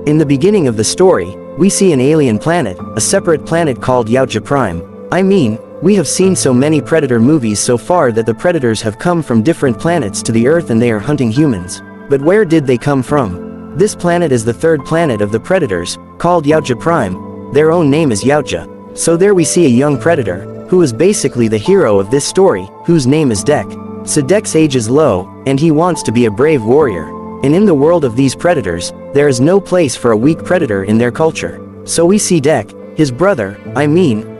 In the beginning of the story, we see an alien planet, a separate planet called Yautja Prime. I mean, we have seen so many Predator movies so far that the Predators have come from different planets to the Earth and they are hunting humans. But where did they come from? This planet is the third planet of the Predators, called Yautja Prime. Their own name is Yautja. So there we see a young Predator, who is basically the hero of this story, whose name is Dek. So Dek's age is low, and he wants to be a brave warrior. And in the world of these Predators, there is no place for a weak Predator in their culture. So we see Dek, his brother,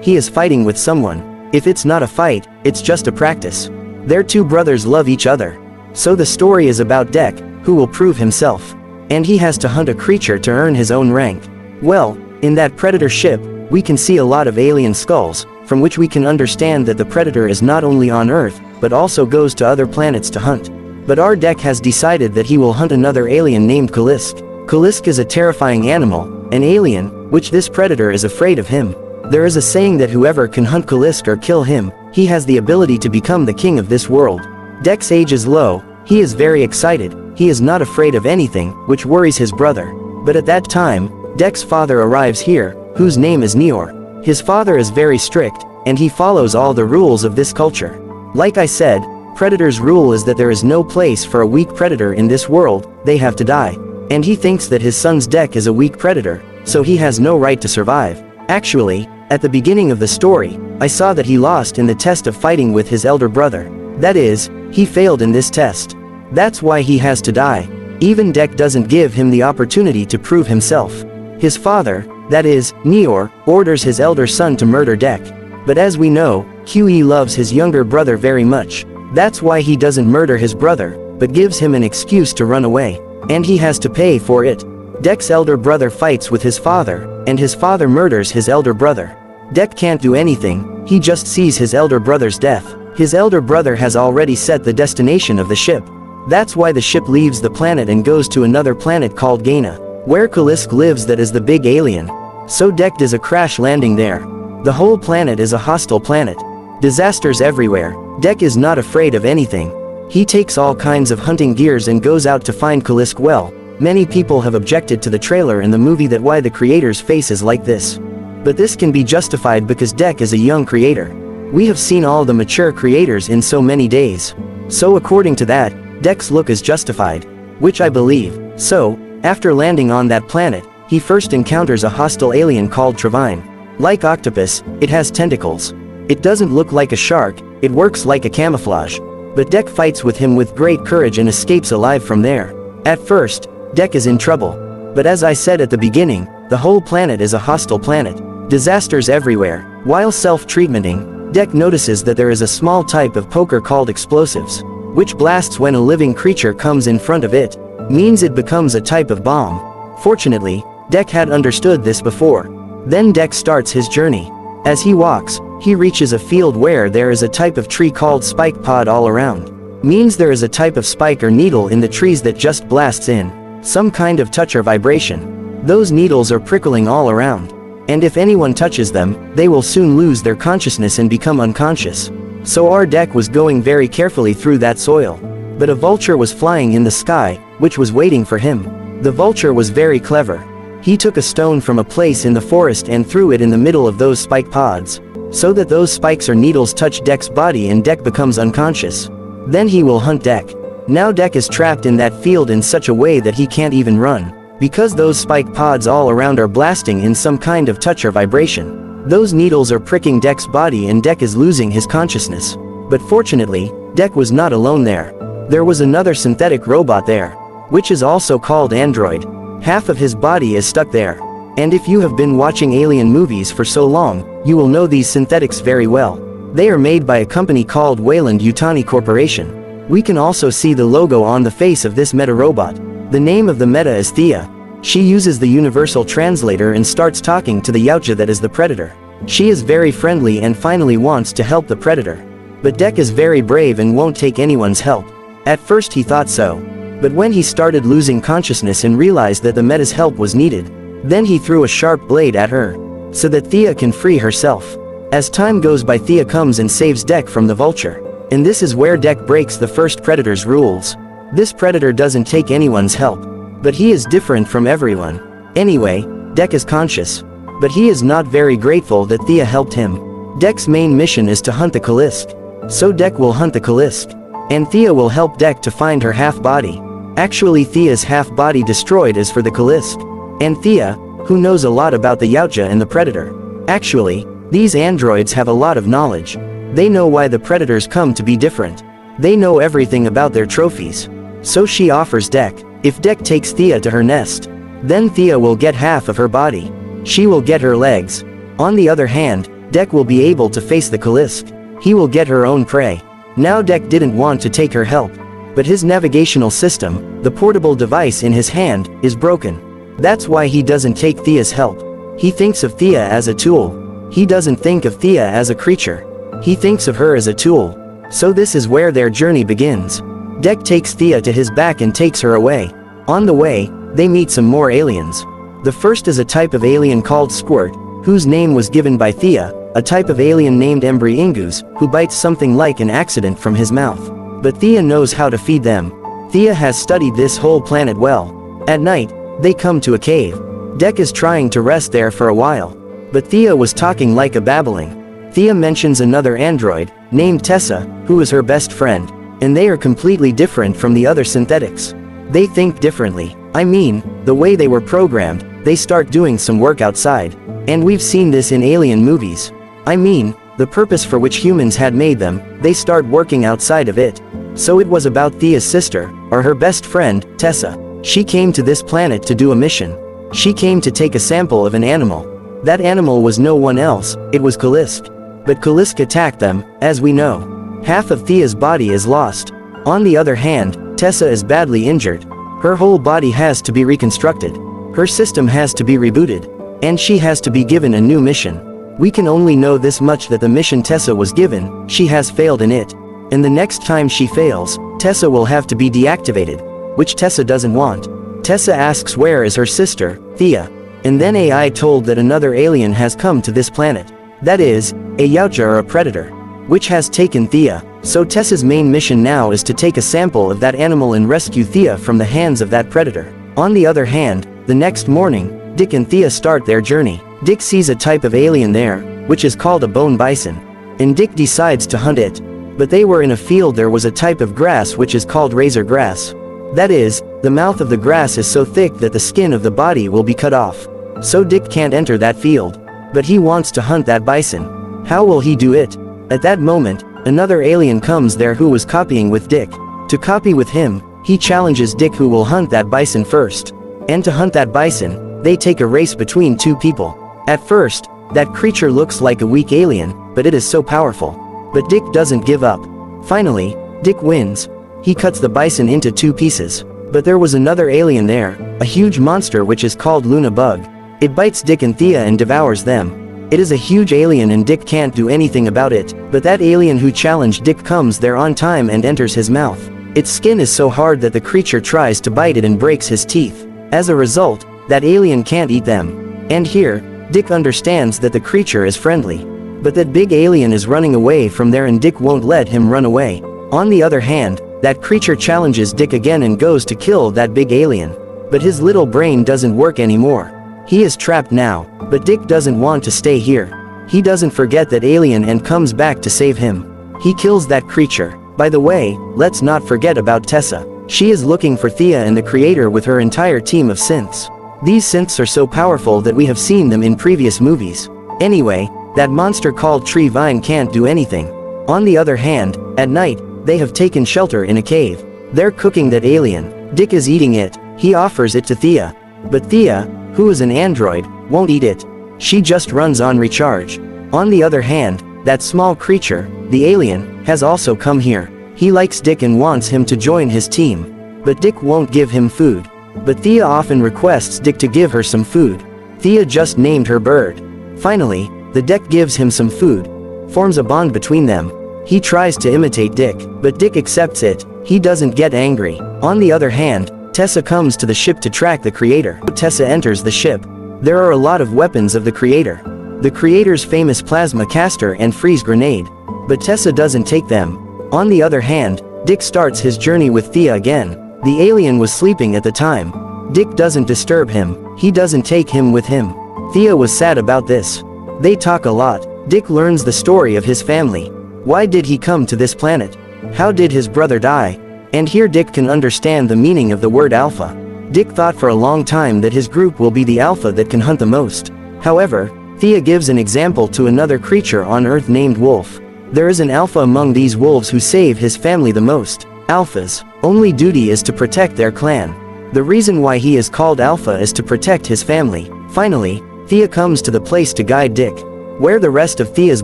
he is fighting with someone. If it's not a fight, it's just a practice. Their two brothers love each other. So the story is about Dek, who will prove himself. And he has to hunt a creature to earn his own rank. Well, in that Predator ship, we can see a lot of alien skulls, from which we can understand that the Predator is not only on Earth, but also goes to other planets to hunt. But our Dek has decided that he will hunt another alien named Kalisk. Kalisk is a terrifying animal, an alien, which this Predator is afraid of him. There is a saying that whoever can hunt Kalisk or kill him, he has the ability to become the king of this world. Dek's age is low, he is very excited, he is not afraid of anything, which worries his brother. But at that time, Dek's father arrives here, whose name is Neor. His father is very strict, and he follows all the rules of this culture. Like I said, Predator's rule is that there is no place for a weak Predator in this world, they have to die. And he thinks that his son's Dek is a weak Predator, so he has no right to survive. Actually, at the beginning of the story, I saw that he lost in the test of fighting with his elder brother. That is, he failed in this test. That's why he has to die. Even Dek doesn't give him the opportunity to prove himself. His father, that is, Neor, orders his elder son to murder Dek. But as we know, QE loves his younger brother very much. That's why he doesn't murder his brother, but gives him an excuse to run away. And he has to pay for it. Dek's elder brother fights with his father, and his father murders his elder brother. Dek can't do anything, he just sees his elder brother's death. His elder brother has already set the destination of the ship. That's why the ship leaves the planet and goes to another planet called Gaina, where Kalisk lives, that is the big alien. So Dek does a crash landing there. The whole planet is a hostile planet. Disasters everywhere. Dek is not afraid of anything. He takes all kinds of hunting gears and goes out to find Kalisk. Well, many people have objected to the trailer in the movie that why the creator's face is like this. But this can be justified because Dek is a young creator. We have seen all the mature creators in so many days. So according to that, Dek's look is justified. Which I believe. So, after landing on that planet, he first encounters a hostile alien called Trevine. Like octopus, it has tentacles. It doesn't look like a shark, it works like a camouflage. But Dek fights with him with great courage and escapes alive from there. At first, Dek is in trouble. But as I said at the beginning, the whole planet is a hostile planet. Disasters everywhere. While self-treatmenting, Dek notices that there is a small type of poker called explosives, which blasts when a living creature comes in front of it. Means it becomes a type of bomb. Fortunately, Dek had understood this before. Then Dek starts his journey. As he walks, he reaches a field where there is a type of tree called spike pod all around. Means there is a type of spike or needle in the trees that just blasts in. Some kind of touch or vibration. Those needles are prickling all around. And if anyone touches them, they will soon lose their consciousness and become unconscious. So our Dek was going very carefully through that soil. But a vulture was flying in the sky, which was waiting for him. The vulture was very clever. He took a stone from a place in the forest and threw it in the middle of those spike pods, so that those spikes or needles touch Dek's body and Dek becomes unconscious. Then he will hunt Dek. Now Dek is trapped in that field in such a way that he can't even run, because those spike pods all around are blasting in some kind of touch or vibration. Those needles are pricking Dek's body and Dek is losing his consciousness. But fortunately, Dek was not alone there. There was another synthetic robot there, which is also called Android. Half of his body is stuck there. And if you have been watching alien movies for so long, you will know these synthetics very well. They are made by a company called Weyland-Yutani Corporation. We can also see the logo on the face of this meta robot. The name of the meta is THIA. She uses the universal translator and starts talking to the Yautja that is the predator. She is very friendly and finally wants to help the predator. But Dek is very brave and won't take anyone's help. At first he thought so. But when he started losing consciousness and realized that the meta's help was needed, then he threw a sharp blade at her, so that THIA can free herself. As time goes by, THIA comes and saves Dek from the vulture. And this is where Dek breaks the first predator's rules. This predator doesn't take anyone's help. But he is different from everyone. Anyway, Dek is conscious. But he is not very grateful that Thea helped him. Dek's main mission is to hunt the Callisk. So Dek will hunt the Callisk. And Thea will help Dek to find her half-body. Actually, Thea's half-body destroyed is for the Callisk. And Thea, who knows a lot about the Yautja and the Predator. Actually, these androids have a lot of knowledge. They know why the Predators come to be different. They know everything about their trophies. So she offers Dek, if Dek takes Thea to her nest, then Thea will get half of her body. She will get her legs. On the other hand, Dek will be able to face the Callisk. He will get her own prey. Now Dek didn't want to take her help. But his navigational system, the portable device in his hand, is broken. That's why he doesn't take Thea's help. He thinks of Thea as a tool. He doesn't think of Thea as a creature. He thinks of her as a tool. So this is where their journey begins. Dek takes Thea to his back and takes her away. On the way, they meet some more aliens. The first is a type of alien called Squirt, whose name was given by Thea, a type of alien named Embry Ingus, who bites something like an accident from his mouth. But Thea knows how to feed them. Thea has studied this whole planet well. At night, they come to a cave. Dek is trying to rest there for a while. But Thea was talking like a babbling. Thea mentions another android, named Tessa, who is her best friend. And they are completely different from the other synthetics. They think differently. I mean, the way they were programmed, they start doing some work outside. And we've seen this in alien movies. I mean, the purpose for which humans had made them, they start working outside of it. So it was about Thea's sister, or her best friend, Tessa. She came to this planet to do a mission. She came to take a sample of an animal. That animal was no one else, it was Callisk. But Callisk attacked them, as we know. Half of Thea's body is lost. On the other hand, Tessa is badly injured. Her whole body has to be reconstructed. Her system has to be rebooted. And she has to be given a new mission. We can only know this much, that the mission Tessa was given, she has failed in it. And the next time she fails, Tessa will have to be deactivated. Which Tessa doesn't want. Tessa asks where is her sister, Thea. And then AI told that another alien has come to this planet. That is, a Yautja or a Predator. Which has taken Thea. So Tessa's main mission now is to take a sample of that animal and rescue Thea from the hands of that Predator. On the other hand, the next morning, Dick and Thea start their journey. Dick sees a type of alien there, which is called a bone bison. And Dick decides to hunt it. But they were in a field, there was a type of grass which is called razor grass. That is, the mouth of the grass is so thick that the skin of the body will be cut off. So Dick can't enter that field. But he wants to hunt that bison. How will he do it? At that moment, another alien comes there who was copying with Dick. To copy with him, he challenges Dick who will hunt that bison first. And to hunt that bison, they take a race between two people. At first, that creature looks like a weak alien, but it is so powerful. But Dick doesn't give up. Finally, Dick wins. He cuts the bison into two pieces. But there was another alien there, a huge monster which is called Luna Bug. It bites Dick and Thea and devours them. It is a huge alien and Dick can't do anything about it, but that alien who challenged Dick comes there on time and enters his mouth. Its skin is so hard that the creature tries to bite it and breaks his teeth. As a result, that alien can't eat them. And here, Dick understands that the creature is friendly. But that big alien is running away from there and Dick won't let him run away. On the other hand, that creature challenges Dick again and goes to kill that big alien. But his little brain doesn't work anymore. He is trapped now, but Dick doesn't want to stay here. He doesn't forget that alien and comes back to save him. He kills that creature. By the way, let's not forget about Tessa. She is looking for Thea and the creator with her entire team of synths. These synths are so powerful that we have seen them in previous movies. Anyway, that monster called Tree Vine can't do anything. On the other hand, at night, they have taken shelter in a cave. They're cooking that alien. Dick is eating it. He offers it to Thea. But Thea, who is an android, won't eat it. She just runs on recharge. On the other hand, that small creature, the alien, has also come here. He likes Dick and wants him to join his team. But Dick won't give him food. But Thea often requests Dick to give her some food. Thea just named her bird. Finally, the Dick gives him some food. Forms a bond between them. He tries to imitate Dick, but Dick accepts it. He doesn't get angry. On the other hand, Tessa comes to the ship to track the creator. Tessa enters the ship. There are a lot of weapons of the creator. The creator's famous plasma caster and freeze grenade. But Tessa doesn't take them. On the other hand, Dick starts his journey with Thea again. The alien was sleeping at the time. Dick doesn't disturb him, he doesn't take him with him. Thea was sad about this. They talk a lot. Dick learns the story of his family. Why did he come to this planet? How did his brother die? And here Dick can understand the meaning of the word alpha. Dick thought for a long time that his group will be the alpha that can hunt the most. However, Thea gives an example to another creature on Earth named Wolf. There is an alpha among these wolves who save his family the most. Alphas' only duty is to protect their clan. The reason why he is called Alpha is to protect his family. Finally, Thea comes to the place to guide Dick, where the rest of Thea's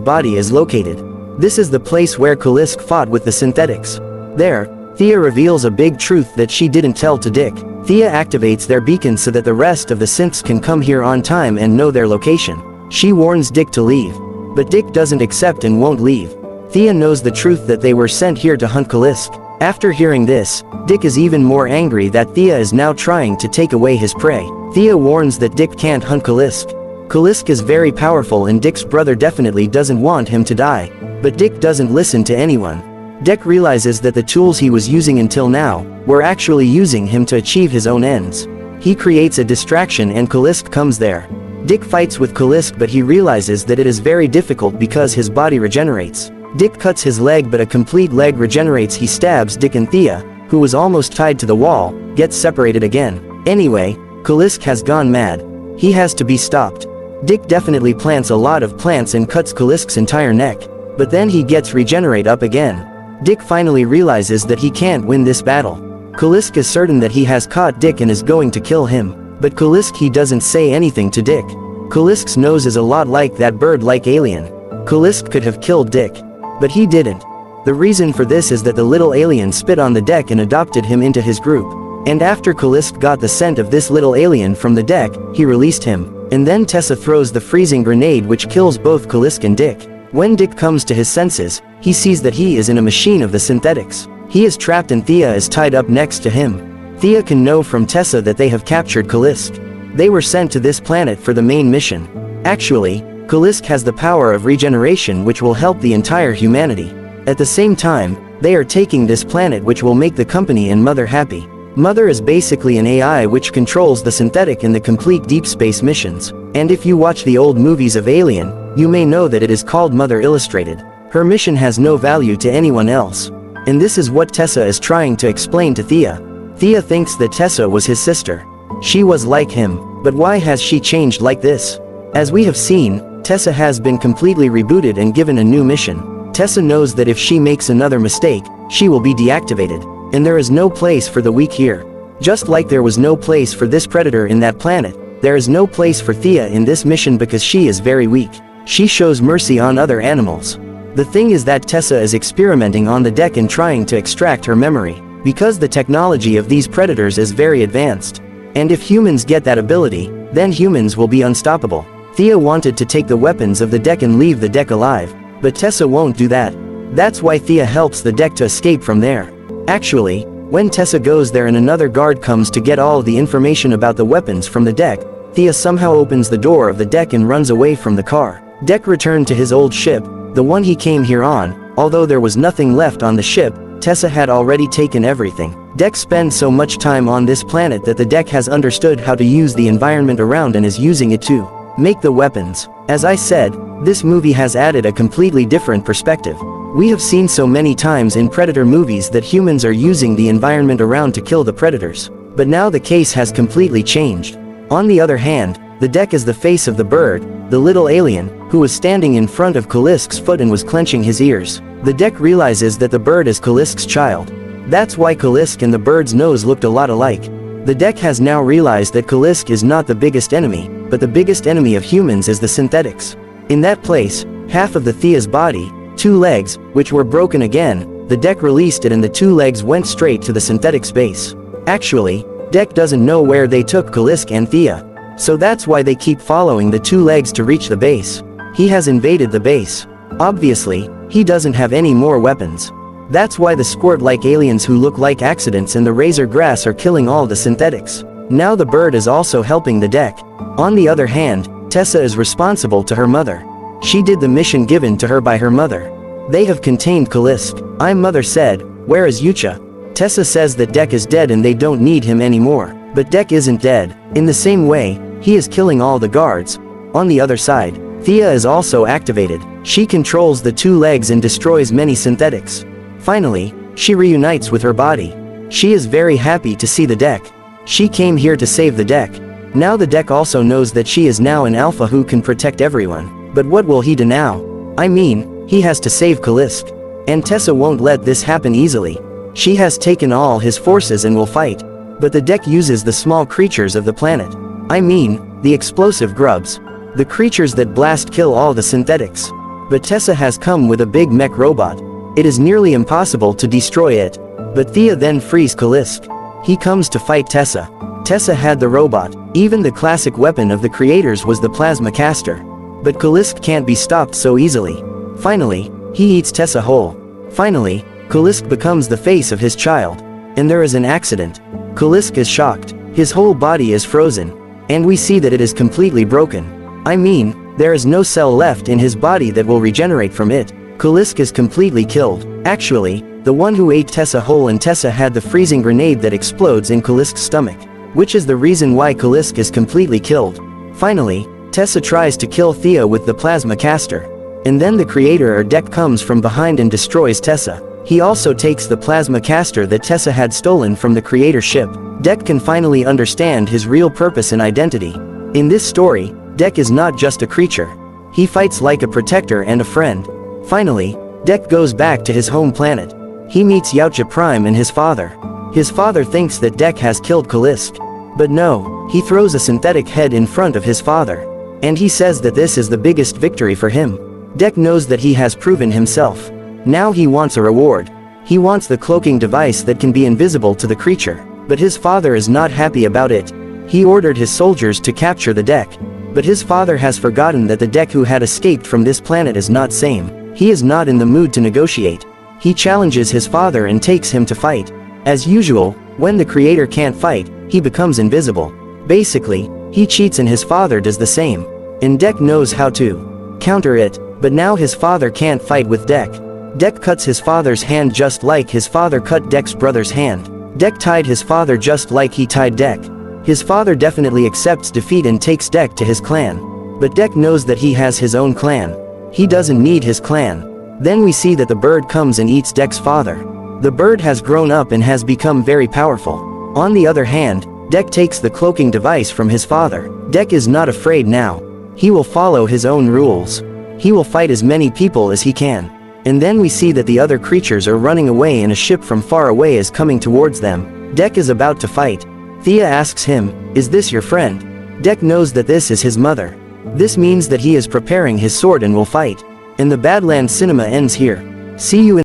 body is located. This is the place where Kalisk fought with the synthetics. There, Thea reveals a big truth that she didn't tell to Dick. Thea activates their beacon so that the rest of the synths can come here on time and know their location. She warns Dick to leave, but Dick doesn't accept and won't leave. Thea knows the truth that they were sent here to hunt Kalisk. After hearing this, Dick is even more angry that Thea is now trying to take away his prey. Thea warns that Dick can't hunt Kalisk. Kalisk is very powerful and Dick's brother definitely doesn't want him to die. But Dick doesn't listen to anyone. Dick realizes that the tools he was using until now were actually using him to achieve his own ends. He creates a distraction and Kalisk comes there. Dick fights with Kalisk but he realizes that it is very difficult because his body regenerates. Dick cuts his leg but a complete leg regenerates. He stabs Dick and Thea, who was almost tied to the wall, gets separated again. Anyway, Kalisk has gone mad. He has to be stopped. Dick definitely plants a lot of plants and cuts Kalisk's entire neck, but then he gets regenerate up again. Dick finally realizes that he can't win this battle. Kalisk is certain that he has caught Dick and is going to kill him, but Kalisk he doesn't say anything to Dick. Kalisk's nose is a lot like that bird-like alien. Kalisk could have killed Dick, but he didn't. The reason for this is that the little alien spit on the deck and adopted him into his group. And after Kalisk got the scent of this little alien from the deck, he released him. And then Tessa throws the freezing grenade which kills both Kalisk and Dick. When Dick comes to his senses, he sees that he is in a machine of the synthetics. He is trapped and Thea is tied up next to him. Thea can know from Tessa that they have captured Kalisk. They were sent to this planet for the main mission. Actually, Kalisk has the power of regeneration which will help the entire humanity. At the same time, they are taking this planet which will make the company and Mother happy. Mother is basically an AI which controls the synthetic in the complete deep space missions. And if you watch the old movies of Alien, you may know that it is called Mother Illustrated. Her mission has no value to anyone else. And this is what Tessa is trying to explain to Thea. Thea thinks that Tessa was his sister. She was like him, but why has she changed like this? As we have seen, Tessa has been completely rebooted and given a new mission. Tessa knows that if she makes another mistake, she will be deactivated. And there is no place for the weak here. Just like there was no place for this predator in that planet, there is no place for Thea in this mission because she is very weak. She shows mercy on other animals. The thing is that Tessa is experimenting on the deck and trying to extract her memory, because the technology of these predators is very advanced. And if humans get that ability, then humans will be unstoppable. Thea wanted to take the weapons of the deck and leave the deck alive, but Tessa won't do that. That's why Thea helps the deck to escape from there. Actually, when Tessa goes there and another guard comes to get all the information about the weapons from the deck, Thea somehow opens the door of the deck and runs away from the car. Deck returned to his old ship, the one he came here on. Although there was nothing left on the ship, Tessa had already taken everything. Deck spends so much time on this planet that the deck has understood how to use the environment around and is using it to make the weapons. As I said, this movie has added a completely different perspective. We have seen so many times in Predator movies that humans are using the environment around to kill the predators. But now the case has completely changed. On the other hand, the deck is the face of the bird, the little alien, who was standing in front of Kalisk's foot and was clenching his ears. The deck realizes that the bird is Kalisk's child. That's why Kalisk and the bird's nose looked a lot alike. The deck has now realized that Kalisk is not the biggest enemy, but the biggest enemy of humans is the synthetics. In that place, half of the Thea's body, 2 legs, which were broken again, the deck released it and the 2 legs went straight to the synthetic space. Actually, Deck doesn't know where they took Kalisk and Thea. So that's why they keep following the 2 legs to reach the base. He has invaded the base. Obviously, he doesn't have any more weapons. That's why the squirt-like aliens who look like accidents in the razor grass are killing all the synthetics. Now the bird is also helping the deck. On the other hand, Tessa is responsible to her mother. She did the mission given to her by her mother. They have contained Kalisk. Mother said, "Where is Yautja?" Tessa says that Deck is dead and they don't need him anymore. But Deck isn't dead. In the same way, he is killing all the guards. On the other side, THIA is also activated. She controls the two legs and destroys many synthetics. Finally, she reunites with her body. She is very happy to see the Deck. She came here to save the Deck. Now the Deck also knows that she is now an alpha who can protect everyone. But what will he do now? I mean, he has to save Kalisk. And Tessa won't let this happen easily. She has taken all his forces and will fight. But the Deck uses the small creatures of the planet. I mean, the explosive grubs. The creatures that blast kill all the synthetics. But Tessa has come with a big mech robot. It is nearly impossible to destroy it. But THIA then frees Kalisk. He comes to fight Tessa. Tessa had the robot. Even the classic weapon of the creators was the plasma caster. But Kalisk can't be stopped so easily. Finally, he eats Tessa whole. Finally, Kalisk becomes the face of his child. And there is an accident. Kalisk is shocked. His whole body is frozen. And we see that it is completely broken. I mean, there is no cell left in his body that will regenerate from it. Kalisk is completely killed. Actually, the one who ate Tessa whole, and Tessa had the freezing grenade that explodes in Kalisk's stomach. Which is the reason why Kalisk is completely killed. Finally, Tessa tries to kill THIA with the plasma caster. And then the creator or Deck comes from behind and destroys Tessa. He also takes the plasma caster that Tessa had stolen from the creator ship. Deck can finally understand his real purpose and identity. In this story, Deck is not just a creature. He fights like a protector and a friend. Finally, Deck goes back to his home planet. He meets Yautja Prime and his father. His father thinks that Deck has killed Kalisk. But no, he throws a synthetic head in front of his father. And he says that this is the biggest victory for him. Deck knows that he has proven himself. Now he wants a reward. He wants the cloaking device that can be invisible to the creature. But his father is not happy about it. He ordered his soldiers to capture the Deck. But his father has forgotten that the Deck who had escaped from this planet is not same. He is not in the mood to negotiate. He challenges his father and takes him to fight. As usual, when the creator can't fight, he becomes invisible. Basically, he cheats and his father does the same. And Deck knows how to counter it, but now his father can't fight with Deck. Deck cuts his father's hand just like his father cut Deck's brother's hand. Deck tied his father just like he tied Deck. His father definitely accepts defeat and takes Deck to his clan. But Deck knows that he has his own clan. He doesn't need his clan. Then we see that the bird comes and eats Deck's father. The bird has grown up and has become very powerful. On the other hand, Deck takes the cloaking device from his father. Deck is not afraid now. He will follow his own rules. He will fight as many people as he can. And then we see that the other creatures are running away and a ship from far away is coming towards them. Deck is about to fight. THIA asks him, "Is this your friend?" Deck knows that this is his mother. This means that he is preparing his sword and will fight. And the Badlands cinema ends here. See you in